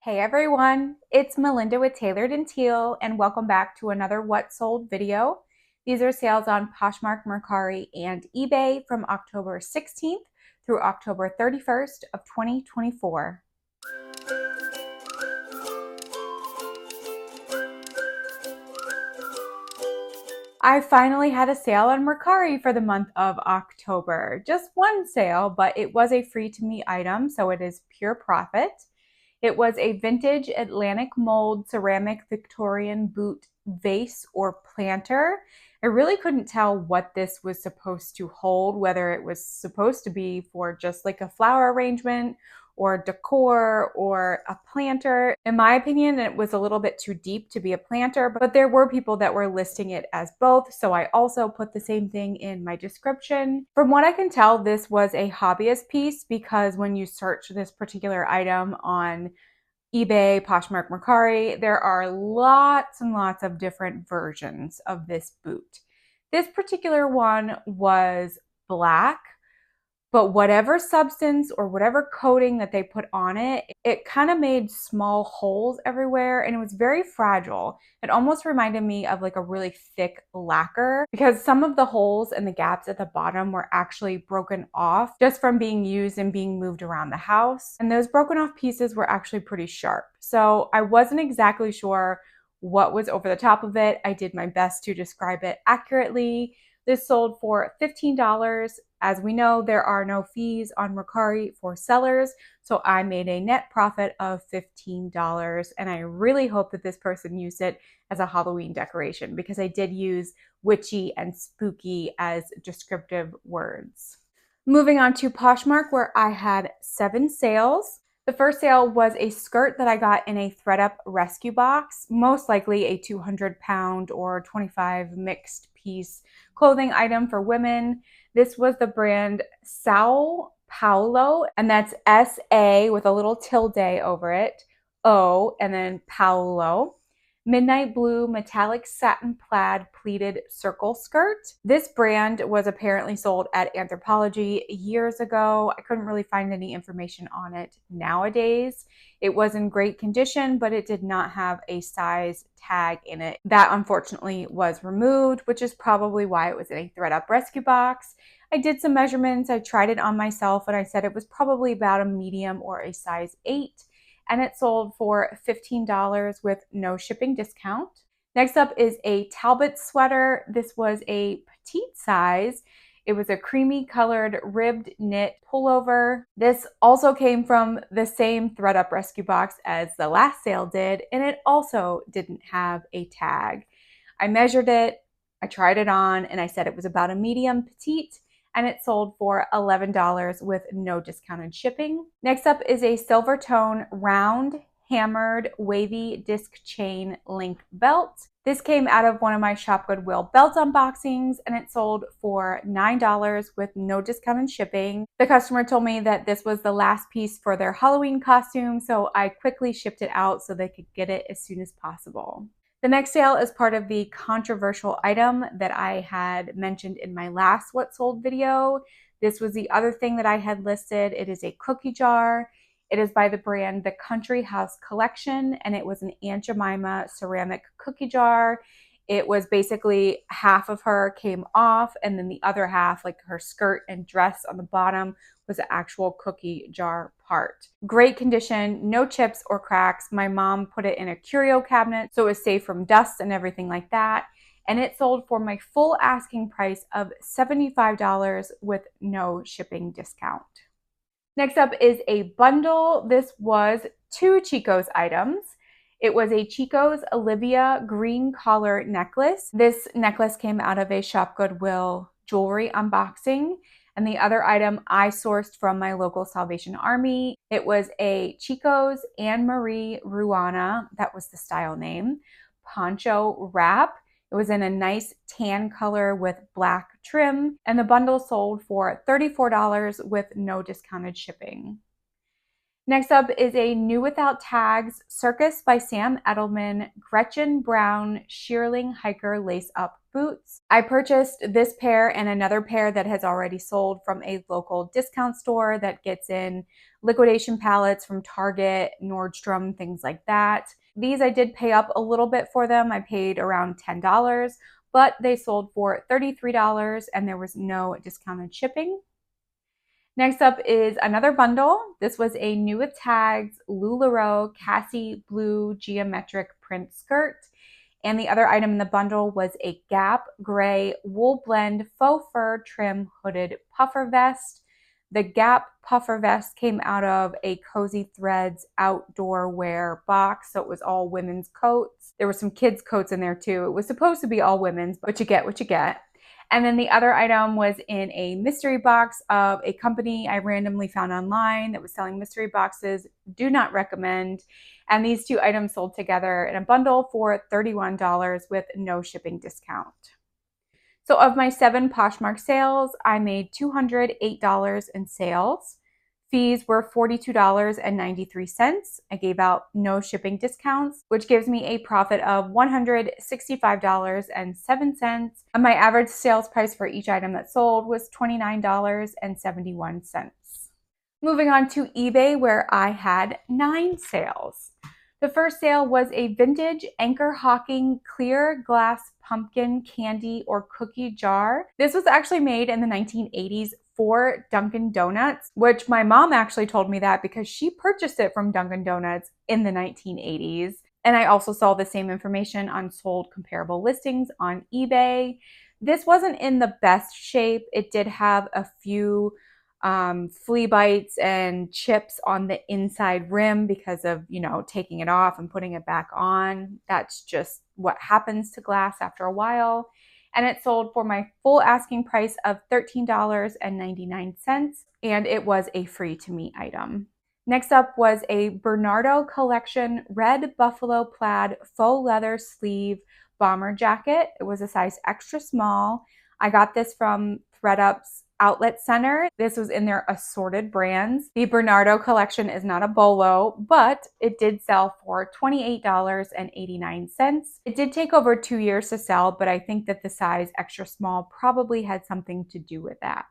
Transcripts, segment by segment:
Hey everyone, it's Melinda with Tailored and Teal, and welcome back to another What Sold video. These are sales on Poshmark, Mercari, and eBay from October 16th through October 31st of 2024. I finally had a sale on Mercari for the month of October. Just one sale, but it was a free to me item, so it is pure profit. It was a vintage Atlantic mold ceramic Victorian boot vase or planter. I really couldn't tell what this was supposed to hold, whether it was supposed to be for just like a flower arrangement or decor or a planter. In my opinion, it was a little bit too deep to be a planter, but there were people that were listing it as both, so I also put the same thing in my description. From what I can tell, this was a hobbyist piece because when you search this particular item on eBay, Poshmark, Mercari, there are lots and lots of different versions of this boot. This particular one was black, but whatever substance or whatever coating that they put on it, it kind of made small holes everywhere and it was very fragile. It almost reminded me of like a really thick lacquer because some of the holes and the gaps at the bottom were actually broken off just from being used and being moved around the house. And those broken off pieces were actually pretty sharp. So I wasn't exactly sure what was over the top of it. I did my best to describe it accurately. This sold for $15. As we know, there are no fees on Mercari for sellers, so I made a net profit of $15, and I really hope that this person used it as a Halloween decoration because I did use witchy and spooky as descriptive words. Moving on to Poshmark, where I had 7 sales. The first sale was a skirt that I got in a ThredUp rescue box, most likely a 200-pound or 25 mixed piece clothing item for women. This was the brand Sao Paulo, and that's S-A with a little tilde over it, O, and then Paulo. Midnight blue metallic satin plaid pleated circle skirt. This brand was apparently sold at Anthropologie years ago. I couldn't really find any information on it nowadays. It was in great condition, but it did not have a size tag in it. That unfortunately was removed, which is probably why it was in a ThredUp rescue box. I did some measurements. I tried it on myself and I said it was probably about a medium or a size 8. And it sold for $15 with no shipping discount. Next up is a Talbot sweater. This was a petite size. It was a creamy colored ribbed knit pullover. This also came from the same ThredUp rescue box as the last sale did, and it also didn't have a tag. I measured it, I tried it on, and I said it was about a medium petite, and it sold for $11 with no discounted shipping. Next up is a silver tone round hammered wavy disc chain link belt. This came out of one of my Shop Goodwill belt unboxings and it sold for $9 with no discounted shipping. The customer told me that this was the last piece for their Halloween costume, so I quickly shipped it out so they could get it as soon as possible. The next sale is part of the controversial item that I had mentioned in my last What Sold video. This was the other thing that I had listed. It is a cookie jar. It is by the brand The Country House Collection, and it was an Aunt Jemima ceramic cookie jar. It was basically half of her came off, and then the other half, like her skirt and dress on the bottom, was the actual cookie jar part. Great condition, no chips or cracks. My mom put it in a curio cabinet so it was safe from dust and everything like that. And it sold for my full asking price of $75 with no shipping discount. Next up is a bundle. This was 2 Chico's items. It was a Chico's Olivia green collar necklace. This necklace came out of a Shop Goodwill jewelry unboxing. And the other item I sourced from my local Salvation Army. It was a Chico's Anne Marie Ruana, that was the style name, poncho wrap. It was in a nice tan color with black trim, and the bundle sold for $34 with no discounted shipping. Next up is a new without tags Circus by Sam Edelman Gretchen Brown shearling hiker lace up boots. I purchased this pair and another pair that has already sold from a local discount store that gets in liquidation pallets from Target, Nordstrom, things like that. These I did pay up a little bit for them. I paid around $10, but they sold for $33 and there was no discounted shipping. Next up is another bundle. This was a new with tags LuLaRoe Cassie blue geometric print skirt. And the other item in the bundle was a Gap gray wool blend faux fur trim hooded puffer vest. The Gap puffer vest came out of a Cozy Threads outdoor wear box, so it was all women's coats. There were some kids' coats in there too. It was supposed to be all women's, but you get what you get. And then the other item was in a mystery box of a company I randomly found online that was selling mystery boxes. Do not recommend. And these two items sold together in a bundle for $31 with no shipping discount. So of my 7 Poshmark sales, I made $208 in sales. Fees were $42.93. I gave out no shipping discounts, which gives me a profit of $165.07. And my average sales price for each item that sold was $29.71. Moving on to eBay, where I had 9 sales. The first sale was a vintage Anchor Hawking clear glass pumpkin candy or cookie jar. This was actually made in the 1980s for Dunkin' Donuts, which my mom actually told me that because she purchased it from Dunkin' Donuts in the 1980s. And I also saw the same information on sold comparable listings on eBay. This wasn't in the best shape. It did have a few flea bites and chips on the inside rim because of, taking it off and putting it back on. That's just what happens to glass after a while. And it sold for my full asking price of $13.99, and it was a free to me item. Next up was a Bernardo Collection red buffalo plaid faux leather sleeve bomber jacket. It was a size extra small. I got this from ThredUp's outlet center. This was in their assorted brands. The Bernardo collection is not a bolo, but it did sell for $28.89. It did take over 2 years to sell, but I think that the size extra small probably had something to do with that.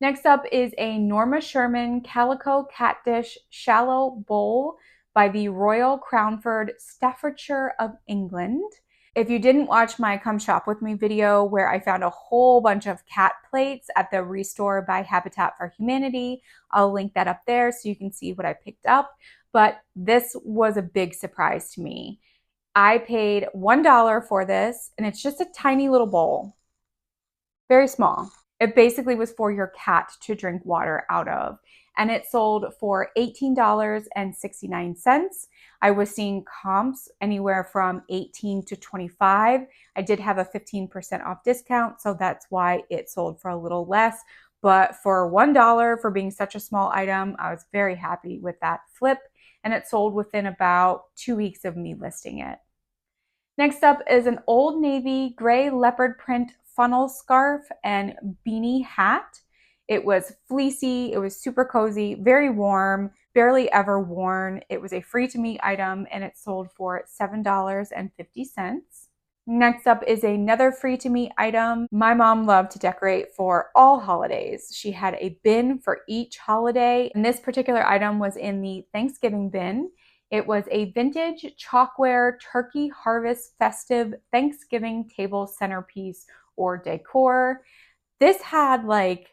Next up is a Norma Sherman Calico Cat Dish Shallow Bowl by the Royal Crownford, Staffordshire of England. If you didn't watch my Come Shop With Me video where I found a whole bunch of cat plates at the Restore by Habitat for Humanity, I'll link that up there so you can see what I picked up. But this was a big surprise to me. I paid $1 for this, and it's just a tiny little bowl. Very small. It basically was for your cat to drink water out of. And it sold for $18.69. I was seeing comps anywhere from 18 to 25. I did have a 15% off discount, so that's why it sold for a little less. But for $1 for being such a small item, I was very happy with that flip. And it sold within about 2 weeks of me listing it. Next up is an Old Navy gray leopard print funnel scarf and beanie hat. It was fleecy, it was super cozy, very warm, barely ever worn. It was a free to me item and it sold for $7.50. Next up is another free to me item. My mom loved to decorate for all holidays. She had a bin for each holiday, and this particular item was in the Thanksgiving bin. It was a vintage chalkware turkey harvest festive Thanksgiving table centerpiece or decor. This had like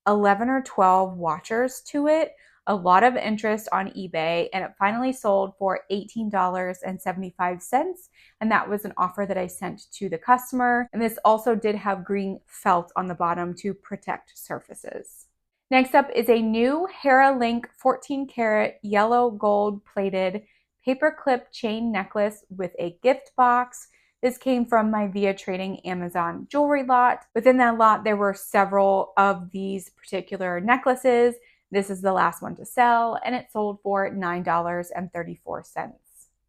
11 or 12 watchers to it, a lot of interest on eBay, and it finally sold for $18.75. And that was an offer that I sent to the customer. And this also did have green felt on the bottom to protect surfaces. Next up is a new Hera Link 14 karat yellow gold plated paperclip chain necklace with a gift box. This came from my Via Trading Amazon jewelry lot. Within that lot, there were several of these particular necklaces. This is the last one to sell, and it sold for $9.34.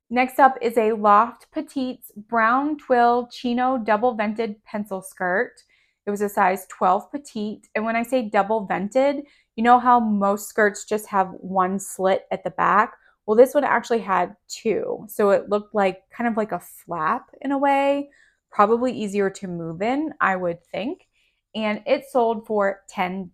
Next up is a Loft Petites brown twill chino double vented pencil skirt. It was a size 12 petite. And when I say double vented, you know how most skirts just have one slit at the back? Well, this one actually had two. So it looked like kind of like a flap in a way. probably easier to move in, I would think, and it sold for $10.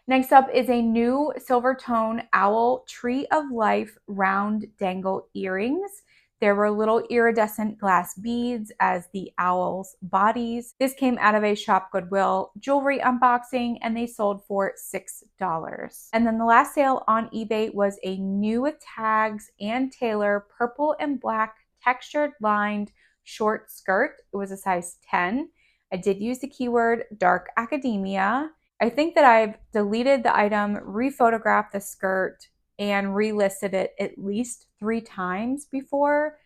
Next up is a new silver tone owl tree of life round dangle earrings. There were little iridescent glass beads as the owl's bodies. This came out of a Shop Goodwill jewelry unboxing, and they sold for $6. And then the last sale on eBay was a new with tags and tailor purple and black textured lined short skirt. It was a size 10. I did use the keyword dark academia. I think that I've deleted the item, rephotographed the skirt, and relisted it at least 3 times before.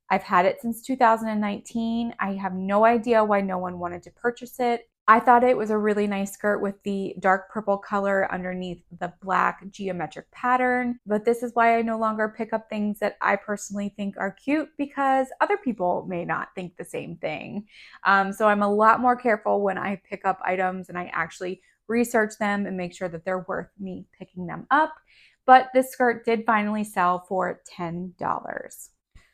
I've had it since 2019. I have no idea why no one wanted to purchase it. I thought it was a really nice skirt with the dark purple color underneath the black geometric pattern, but this is why I no longer pick up things that I personally think are cute because other people may not think the same thing. So I'm a lot more careful when I pick up items and I actually research them and make sure that they're worth me picking them up. But this skirt did finally sell for $10.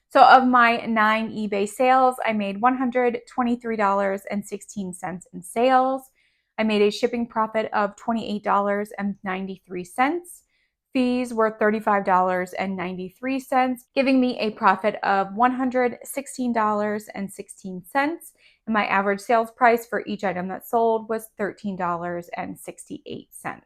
So of my 9 eBay sales, I made $123.16 in sales. I made a shipping profit of $28.93. Fees were $35.93, giving me a profit of $116.16. And my average sales price for each item that sold was $13.68.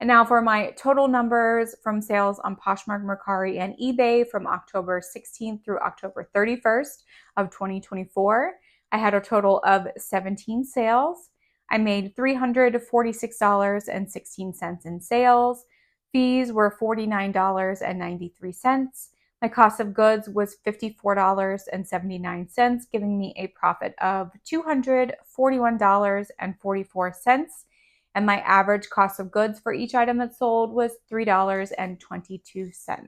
And now for my total numbers from sales on Poshmark, Mercari, and eBay from October 16th through October 31st of 2024. I had a total of 17 sales. I made $346.16 in sales. Fees were $49.93. My cost of goods was $54.79, giving me a profit of $241.44. And my average cost of goods for each item that sold was $3.22.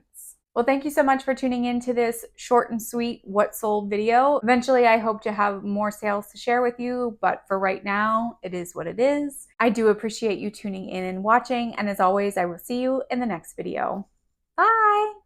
Well, thank you so much for tuning in to this short and sweet what sold video. Eventually, I hope to have more sales to share with you, but for right now, it is what it is. I do appreciate you tuning in and watching, and as always, I will see you in the next video. Bye!